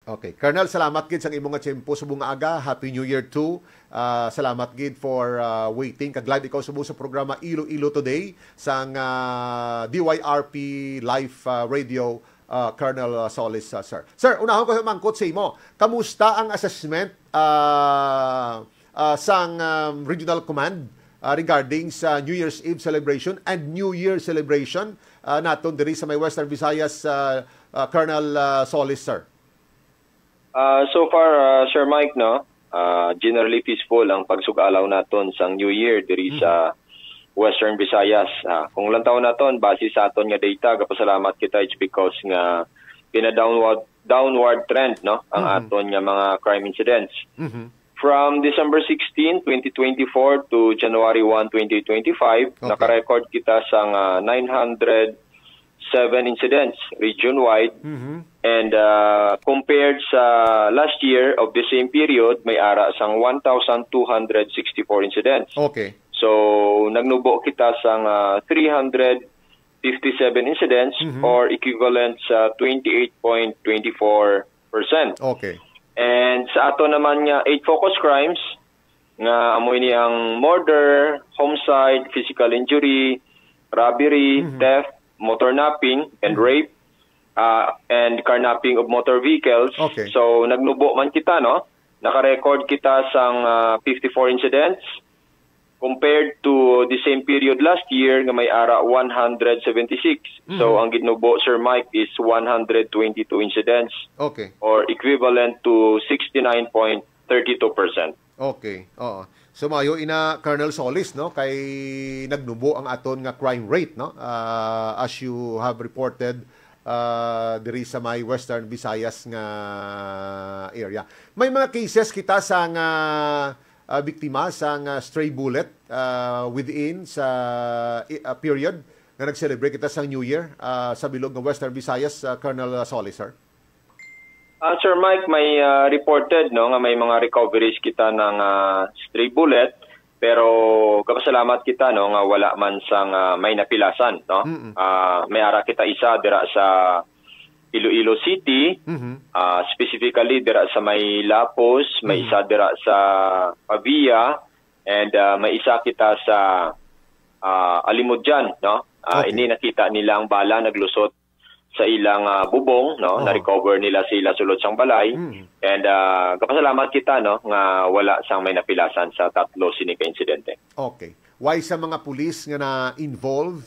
Okay. Colonel, salamat gid sa imong nga tiyempo subong nga aga. Happy New Year too. Salamat gid for waiting. Kag-live ikaw subong sa programa Iloilo Today sang DYRP Live Radio, Colonel Solis, sir. Sir, unahon ko mangkot sa imo. Kamusta ang assessment sang Regional Command regarding sa New Year's Eve celebration and New Year celebration naton diri sa may Western Visayas, Colonel Solis, sir? So far, Sir Mike, no, generally peaceful ang pagsugalaw naton sa New Year diri sa Western Visayas. Kung lantaw naton base sa aton nga data, kapasalamat kita, it's because nga downward trend, no, ang aton nga mga crime incidents. From December 16, 2024 to January 1, 2025, naka-record kita sa 907 incidents region-wide. And compared sa last year of the same period, may ara sang 1,264 incidents. Okay. So, nagnubo kita sang 357 incidents or equivalent sa 28.24%. Okay. And sa ato naman nga 8 focus crimes nga amoy ni ang murder, homicide, physical injury, robbery, theft, motor napping, and rape, and carnapping of motor vehicles. Okay. So, nagnubo man kita, no? Naka-record kita sang 54 incidents compared to the same period last year nga may ara 176. So, ang ginubo, Sir Mike, is 122 incidents. Okay. Or equivalent to 69.32%. Okay. Oo. So mayo ina Colonel Solis, no, kay nagnubo ang aton nga crime rate, no, as you have reported diri sa may Western Visayas nga area. May mga cases kita sa nga biktima sa nga stray bullet within sa period nga nag-celebrate kita sa New Year sa bilog ng Western Visayas, Colonel Solis, sir? Sir Mike, may reported, no, nga may mga recoveries kita ng stray bullet, pero kapasalamat kita, no, nga wala man sang may napilasan, no. May ara kita isa dira sa Iloilo City, specifically dira sa may Lapos, may isa dira sa Pavia, and may isa kita sa Alimudjan, no. Ini nakita nila ang bala naglusot sa ilang bubong, no, na-recover nila sila sulod sang balay. And kapasalamat kita, no, nga wala sang may napilasan sa tatlo sini ka insidente. Okay. Why sa mga pulis nga na-involve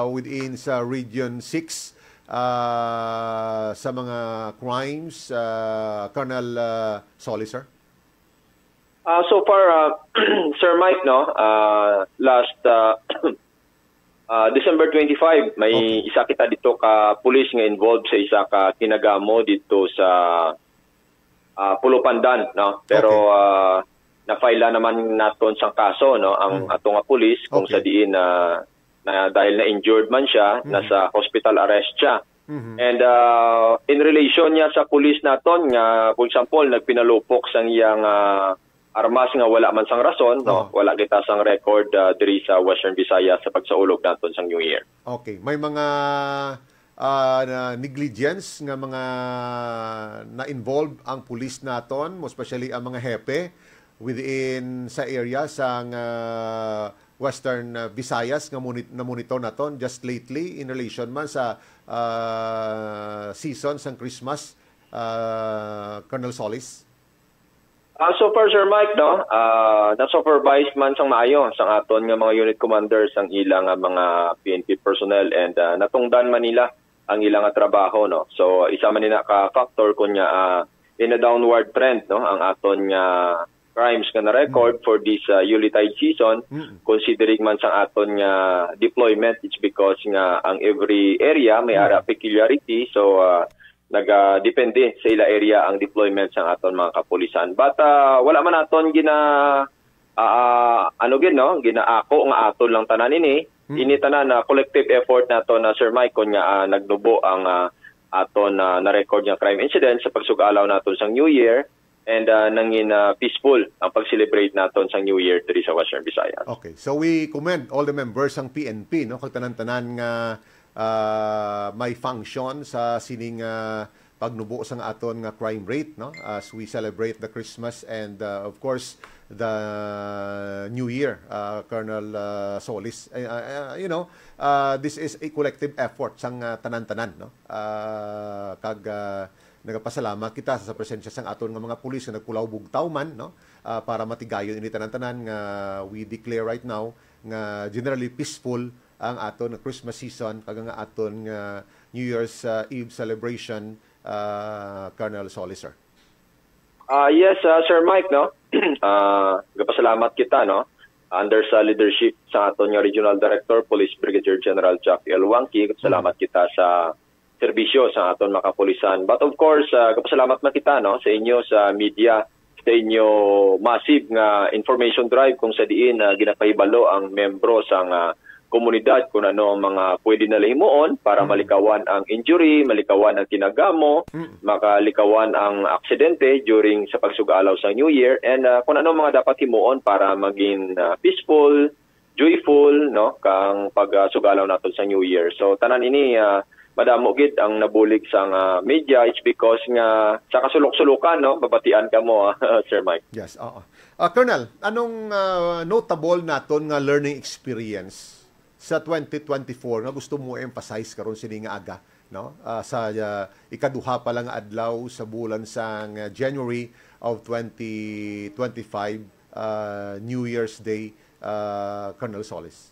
within sa Region 6 sa mga crimes, Colonel Solis, sir? So far, Sir Mike, no, last December 25, may isa kita dito ka pulis nga involved sa isa ka kinagamo dito sa Pulo Pandan, no. Pero na-file naman naton sang kaso, no, ang ato nga pulis kung sa diin na dahil na injured man siya, nasa hospital arrest siya. And in relation niya sa pulis naton nga, for example, nagpinalupok sang iyang armas nga wala man sang rason, no, wala kita sang record diri sa Western Visayas sa pagsaulog naton sang New Year. Okay, may mga negligence nga mga na-involve ang pulis naton, most especially ang mga hepe within sa area sang Western Visayas nga na-monitor naton just lately in relation man sa season sang Christmas, Colonel Solis? So far, Sir Mike, no, na-supervise man sang maayo sang aton nga mga unit commanders ang ilang mga PNP personnel, and natungdan man nila ang ilang trabaho, no. So isa man nila ka factor kunya in a downward trend, no, ang aton nga crimes nga na record for this Yuletide season, considering man sang aton nga deployment. It's because nga ang every area may ara peculiarity, so nagadepende sa ila area ang deployment sa aton mga kapulisan. But wala man aton ginaako nga aton lang tanan ini. Ini tanan na collective effort nato na Sir Mike nga nagnubo ang aton na record nga crime incident sa pagsugalaw naton sa New Year, and nangin peaceful ang pag-celebrate naton sa New Year diri sa Western Visayas. Okay. So we commend all the members ng PNP, no, kag tanan-tanan nga may function sa sining pagnubo sa aton nga crime rate, no, as we celebrate the Christmas and of course the New Year, Colonel Solis. This is a collective effort sang tanan-tanan, no. Nagapasalamat kita sa presensya sang aton nga mga pulis nga nagkulaw bugtaw man, no, para matigayon ini tanan-tanan nga we declare right now nga generally peaceful ang aton nga Christmas season kag nga aton nga New Year's Eve celebration, Colonel Solis, sir. Yes, Sir Mike, no. Nagapasalamat kita, no, under sa leadership sa aton nga Regional Director Police Brigadier General Jack L. Wangki. Salamat kita sa serbisyo sa aton mga kapulisan. But of course, kapasalamat man kita, no, sa inyo sa media, sa inyo massive nga information drive kung sa diin ginapahibalo ang membro sa komunidad kung ano ang mga pwede na himuon para malikawan ang injury, malikawan ang tinagamo, makalikawan ang aksidente during sa pagsugalaw sa New Year, and kung ano mga dapat himuon para maging peaceful, joyful, no, kang pagsugalaw naton sa New Year. So tanan ini madamo gid ang nabulig sa media. It's because nga sa kasulok-sulukan, no, babatian ka mo, Sir Mike. Yes, oo. Colonel, anong notable naton nga learning experience sa 2024 nga gusto mo emphasize karon sini nga aga, no? Sa ikaduha pa lang adlaw sa bulan sang January of 2025, New Year's Day, Colonel Solis.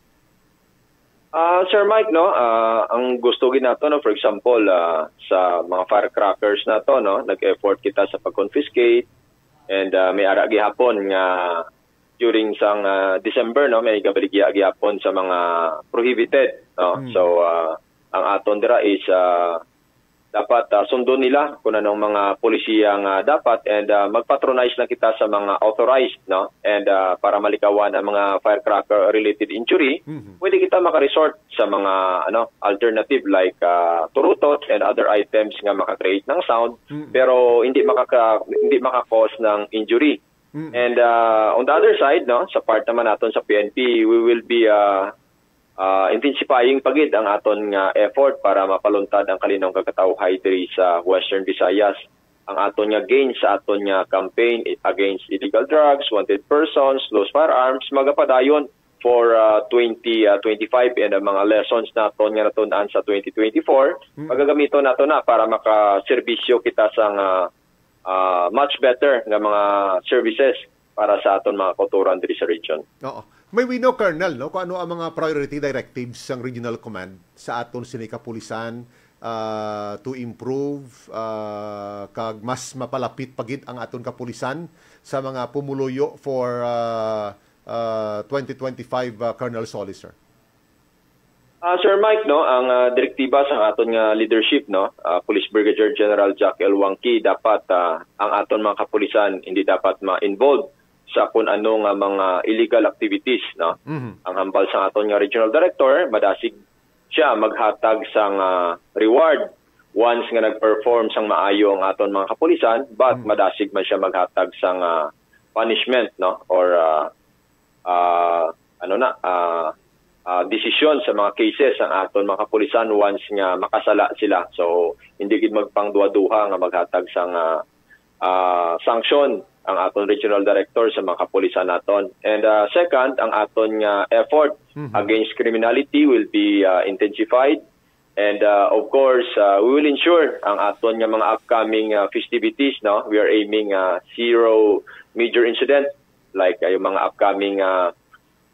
Sir Mike, no, ang gusto gid nato, no, for example, sa mga firecrackers nato, no, nag-effort kita sa pag-confiscate, and may ara gihapon nga during sang December, no, may gabaligya gihapon sa mga prohibited, no. So ang aton dira is dapat sundon nila kung anong mga polisiya nga dapat, and magpatronize na kita sa mga authorized, no, and para malikawan ang mga firecracker related injury, pwede kita maka-resort sa mga alternative like turutot and other items nga maka-create ng sound pero hindi maka-cause ng injury. And on the other side, no, sa part naman naton sa PNP, we will be intensifying pagid ang aton nga effort para mapaluntad ang kalinong kakatawhay diri sa Western Visayas. Ang aton nga gain sa aton nga campaign against illegal drugs, wanted persons, lost firearms, magapadayon for 2025, and ang mga lessons naton nga natun-an sa 2024 magagamiton nato na para makaserbisyo kita sa much better nga mga services para sa aton mga kauturan diri sa region. Oo. May we know, Colonel, no, kung ano ang mga priority directives ng Regional Command sa aton sini kapulisan to improve kag mas mapalapit pagid ang aton kapulisan sa mga pumuluyo for 2025, Colonel Solis, sir. Sir Mike, no, ang direktiba sa aton nga leadership, no, Police Brigadier General Jack L. Wangki, dapat ang aton mga kapulisan hindi dapat ma-involve sa kung ano nga mga illegal activities, no. Ang hambal sa aton nga regional director, madasig siya maghatag sang reward once nga nag-perform sang maayo ang aton mga kapulisan, but madasig man siya maghatag sang punishment, no, or desisyon sa mga cases ang aton mga kapulisan once nga makasala sila. So hindi gid magpangduha-duha nga maghatag sang sanction ang aton regional director sa mga kapulisan naton. And second, ang aton nga effort against criminality will be intensified, and of course we will ensure ang aton nga mga upcoming festivities, no, we are aiming zero major incident like yung mga upcoming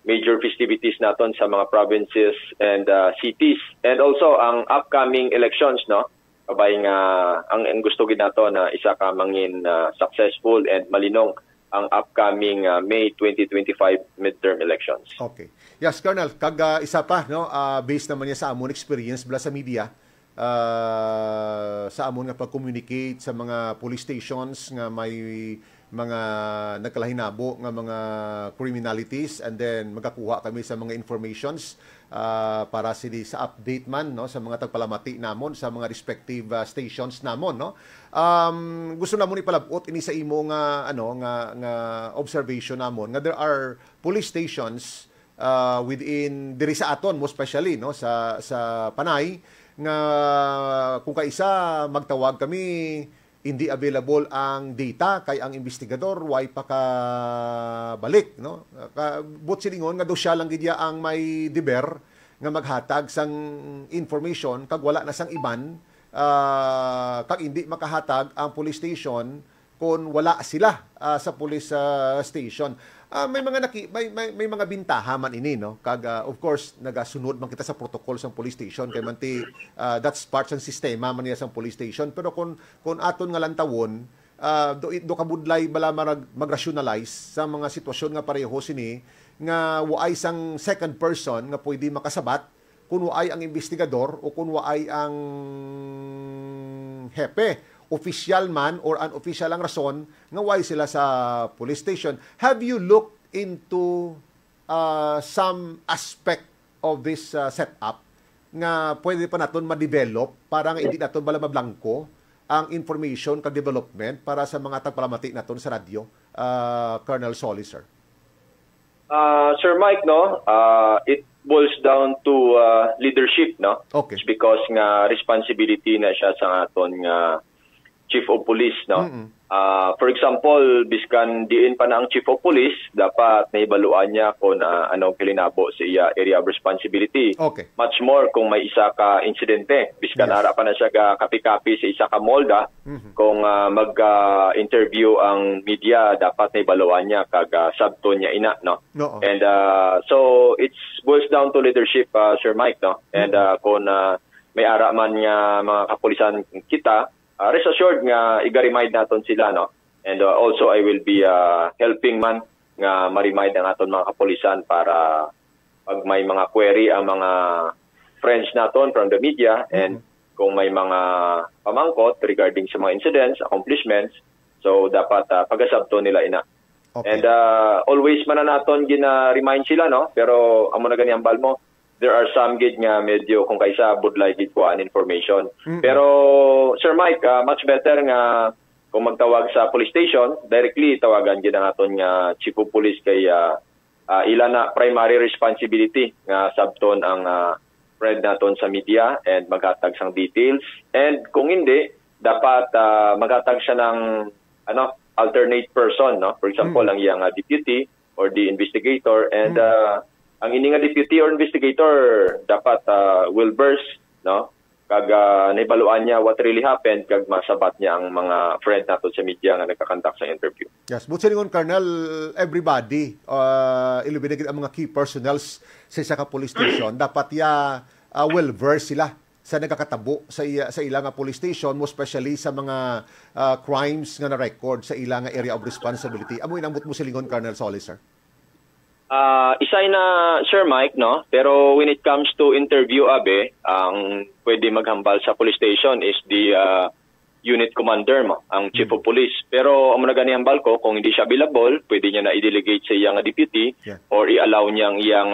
major festivities naton sa mga provinces and cities, and also ang upcoming elections, no. Kabay nga ang gusto gid nato na isa ka mangin successful and malinong ang upcoming May 2025 midterm elections. Okay. Yes, Colonel, kag isa pa, no, based naman niya sa amon experience bala sa media, sa amon nga pag-communicate sa mga police stations nga may mga nagkalahinabo nga mga criminalities, and then magakuha kami sa mga informations para sila sa update man, no, sa mga tagpalamati namon sa mga respective stations namon, no. Gusto namon ipalabot ini sa imo nga nga observation namon nga there are police stations within diri sa aton, most especially, no, sa Panay, nga kung kaisa magtawag kami hindi available ang data kay ang investigador way pa ka balik no but silingon nga do siya lang gid ang may deber nga maghatag sang information kag wala na sang iban kag hindi makahatag ang police station kung wala sila sa police station. May mga may mga bintaha man ini no kag of course nagasunod man kita sa protocol sa police station kay manti that's part sa sistema man niya sa police station pero kung aton nga lantawon do kabudlay bala mag-rationalize sa mga sitwasyon nga pareho sini nga waay sang second person nga pwede makasabat kung waay ang investigador o kung waay ang hepe official man or unofficial ang rason nga why sila sa police station. Have you looked into some aspect of this setup nga pwede pa naton ma-develop para nga hindi naton bala mablangko ang information kag development para sa mga tagpalamati naton sa radyo, Colonel Solis, sir? Sir Mike, no, it boils down to leadership, no? Okay. It's because nga responsibility na siya sa aton nga Chief of Police, no? For example, biskan diin pa na ang Chief of Police, dapat naibaluan niya kung anong kilinabo sa iya area of responsibility. Okay. Much more kung may isa ka insidente. Biskan Yes. ara pa na siya kapi-kapi sa isa ka molda, kung mag-interview ang media, dapat naibaluan niya kag sabton niya ina, no? No. And so it boils down to leadership, Sir Mike, no? And kung may ara man nga mga kapulisan kita, rest assured nga iga-remind naton sila, no? And also I will be helping man nga ma-remind ang aton mga kapulisan para pag may mga query ang mga friends naton from the media and kung may mga pamangkot regarding sa mga incidents, accomplishments, so dapat pagasabto nila ina. Okay. And always man na naton gina-remind sila, no? Pero amo na gani ang balmo, there are some gid nga medyo kung kaisa budlay gid ko an information. Pero Sir Mike, much better nga kung magtawag sa police station, directly tawagan gid ang aton nga Chief of Police kay ila na primary responsibility nga sabton ang friend naton sa media and maghatag sang details. And kung hindi, dapat maghatag siya ng alternate person, no? For example, ang iyang deputy or the investigator and ang ini nga deputy or investigator dapat will burst, no? Kag naibaluan niya what really happened kag masabat niya ang mga friend nato sa media nga nagkakandak sa interview. Yes, but silingon, Colonel, everybody, ilubinigit ang mga key personnels sa isa ka police station, dapat well-versed sila sa nagkakatabo sa ilang police station, most especially sa mga crimes nga na-record sa ilang area of responsibility. Amo inambot mo silingon, Colonel Solis, sir? Isay na, Sir Mike, no? Pero when it comes to interview, ang pwede maghambal sa police station is the unit commander mo, ang chief of police. Pero ang mga hambal ko, kung hindi siya available, pwede niya na i-delegate sa iyang deputy or i-allow niyang iyang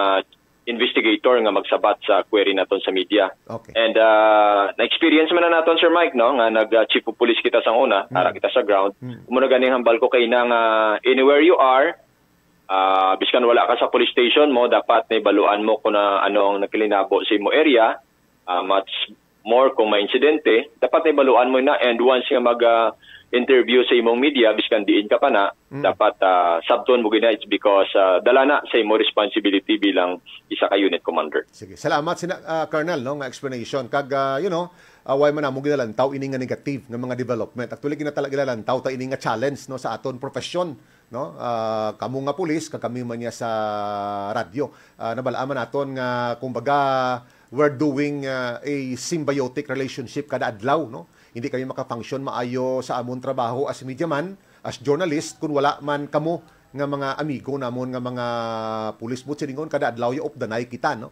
investigator nga magsabat sa query naton sa media. Okay. And na-experience man na naton, Sir Mike, no? Nga nag-chief of police kita sa una, para kita sa ground. Muna ganing hambal ko kay nang anywhere you are, biskan wala ka sa police station mo, dapat naibaluan mo kung ano ang nakilinabo sa imo area. Much more kung may insidente, dapat naibaluan mo na. And once nga mag-interview sa imong media, biskan diin ka pa na, dapat sabton mo gina. It's because dala na sa imo responsibility bilang isa ka unit commander. Sige, salamat Colonel, no, nga explanation. Kag why man mo ginalantaw ini nga negative nga mga development. Actually kinatala ginalantaw ta ini nga challenge, no, sa aton profesyon, no? Kamo nga pulis, kami man niya sa radyo. Nabalaaman naton nga kumbaga we're doing a symbiotic relationship kada adlaw, no? Hindi kami maka-function maayo sa amon trabaho as media man, as journalist kung wala man kamo nga mga amigo namon nga mga pulis butsi dingon kada adlaw yo of the night kita, no?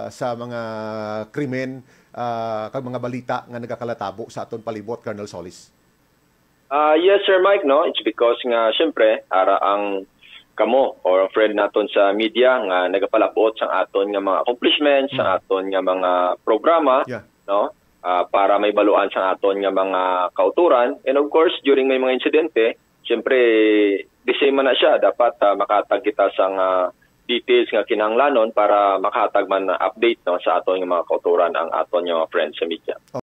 Sa mga krimen kag mga balita nga nagakalatabo sa aton palibot, Colonel Solis. Yes, Sir Mike, no? It's because nga syempre ara ang kamo or friend naton sa media nga nagapalabot sa aton nga mga accomplishments, sa aton nga mga programa, no? Para may baluan sa aton nga mga kauturan. And of course, during may mga insidente, syempre the same man na siya, dapat makatag kita sa details nga kinahanglanon para makahatag man na update no sa aton nga mga kauturan ang aton nga friends sa media.